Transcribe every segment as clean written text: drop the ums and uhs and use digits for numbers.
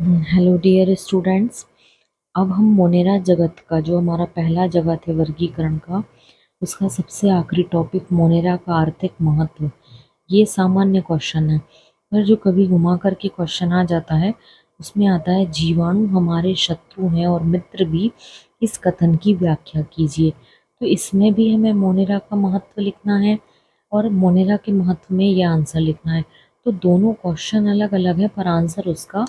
Hello dear students. अब हम Monera जगत का जो हमारा पहला जगत है वर्गीकरण का, उसका सबसे आखिरी टॉपिक मोनेरा का आर्थिक महत्व। ये सामान्य क्वेश्चन है, पर जो कभी घुमा करके क्वेश्चन आ जाता है उसमें आता है जीवाणु हमारे शत्रु हैं और मित्र भी। इस कथन की व्याख्या कीजिए। तो इसमें भी हमें मोनेरा का महत्व लिखना है और मोनेरा के महत्व में ये आंसर लिखना है। तो दोनों क्वेश्चन अलग अलग है पर आंसर उसका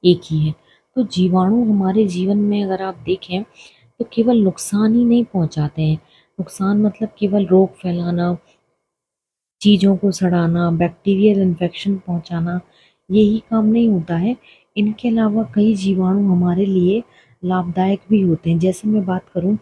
एक ही है। तो जीवाणु हमारे जीवन में अगर आप देखें तो केवल नुकसान ही नहीं पहुंचाते हैं। नुकसान मतलब केवल रोग फैलाना, चीज़ों को सड़ाना, बैक्टीरियल इन्फेक्शन पहुंचाना, यही काम नहीं होता है। इनके अलावा कई जीवाणु हमारे लिए लाभदायक भी होते हैं। जैसे मैं बात करूं,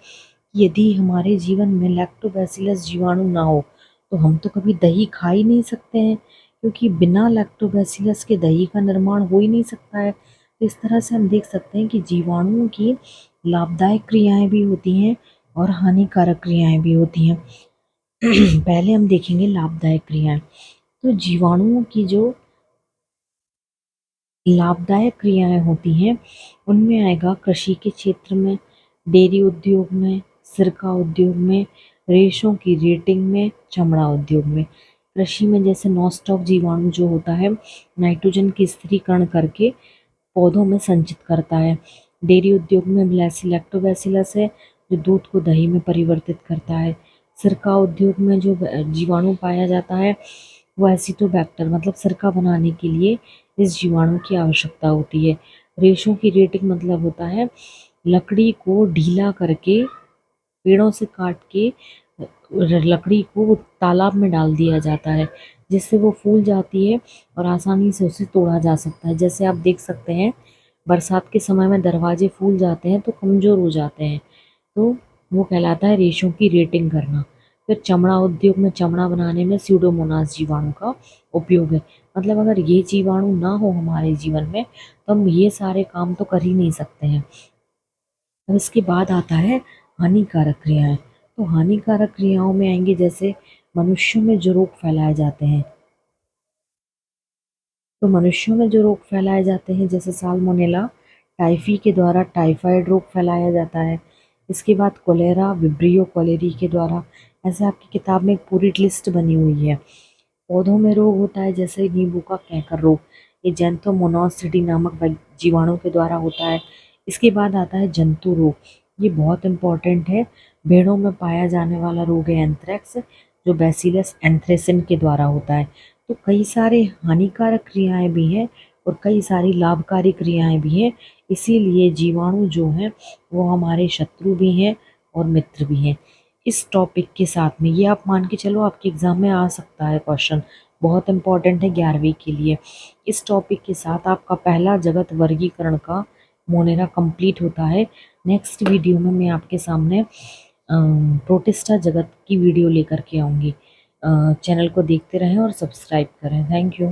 यदि हमारे जीवन में लैक्टोबैसिलस जीवाणु ना हो तो हम तो कभी दही खा ही नहीं सकते हैं, क्योंकि बिना लैक्टोबैसिलस के दही का निर्माण हो ही नहीं सकता है। तो इस तरह से हम देख सकते हैं कि जीवाणुओं की लाभदायक क्रियाएं भी होती हैं और हानिकारक क्रियाएं भी होती हैं। पहले हम देखेंगे लाभदायक क्रियाएं। तो जीवाणुओं की जो लाभदायक क्रियाएं होती हैं उनमें आएगा कृषि के क्षेत्र में, डेयरी उद्योग में, सिरका उद्योग में, रेशों की रेटिंग में, चमड़ा उद्योग में। कृषि में जैसे नॉस्टॉक जीवाणु जो होता है नाइट्रोजन की स्थिरीकरण करके पौधों में संचित करता है। डेयरी उद्योग में लैक्टोबैसिलस है जो दूध को दही में परिवर्तित करता है। सिरका उद्योग में जो जीवाणु पाया जाता है वो एसिटोबैक्टर मतलब सिरका बनाने के लिए इस जीवाणु की आवश्यकता होती है। रेशों की रेटिंग मतलब होता है लकड़ी को ढीला करके, पेड़ों से काट के लकड़ी को तालाब में डाल दिया जाता है, जिससे वो फूल जाती है और आसानी से उसे तोड़ा जा सकता है। जैसे आप देख सकते हैं बरसात के समय में दरवाजे फूल जाते हैं तो कमज़ोर हो जाते हैं, तो वो कहलाता है रेशों की रेटिंग करना। फिर चमड़ा उद्योग में चमड़ा बनाने में स्यूडोमोनास जीवाणु का उपयोग है। मतलब अगर ये जीवाणु ना हो हमारे जीवन में तो हम ये सारे काम तो कर ही नहीं सकते हैं। अब इसके बाद आता है हानिकारक क्रियाएं। तो हानिकारक क्रियाओं में आएंगे जैसे मनुष्यों में जो रोग फैलाए जाते हैं। तो मनुष्यों में जो रोग फैलाए जाते हैं जैसे साल्मोनेला टाइफी के द्वारा टाइफाइड रोग फैलाया जाता है। इसके बाद कोलेरा विब्रियो कोलेरी के द्वारा। ऐसे आपकी किताब में एक पूरी लिस्ट बनी हुई है। पौधों में रोग होता है जैसे नींबू का कैंकर रोग, ये जैंथोमोनासिडी नामक जीवाणु के द्वारा होता है। इसके बाद आता है जंतु रोग, ये बहुत इंपॉर्टेंट है। भेड़ों में पाया जाने वाला रोग है एंथ्रेक्स, जो बैसिलस एंथ्रेसिन के द्वारा होता है। तो कई सारे हानिकारक क्रियाएं भी हैं और कई सारी लाभकारी क्रियाएं भी हैं। इसीलिए जीवाणु जो हैं वो हमारे शत्रु भी हैं और मित्र भी हैं। इस टॉपिक के साथ में ये आप मान के चलो आपके एग्जाम में आ सकता है क्वेश्चन, बहुत इंपॉर्टेंट है 11वीं के लिए। इस टॉपिक के साथ आपका पहला जगत वर्गीकरण का मोनेरा कंप्लीट होता है। नेक्स्ट वीडियो में मैं आपके सामने प्रोटिस्टा जगत की वीडियो लेकर के आऊँगी। चैनल को देखते रहें और सब्सक्राइब करें। Thank you.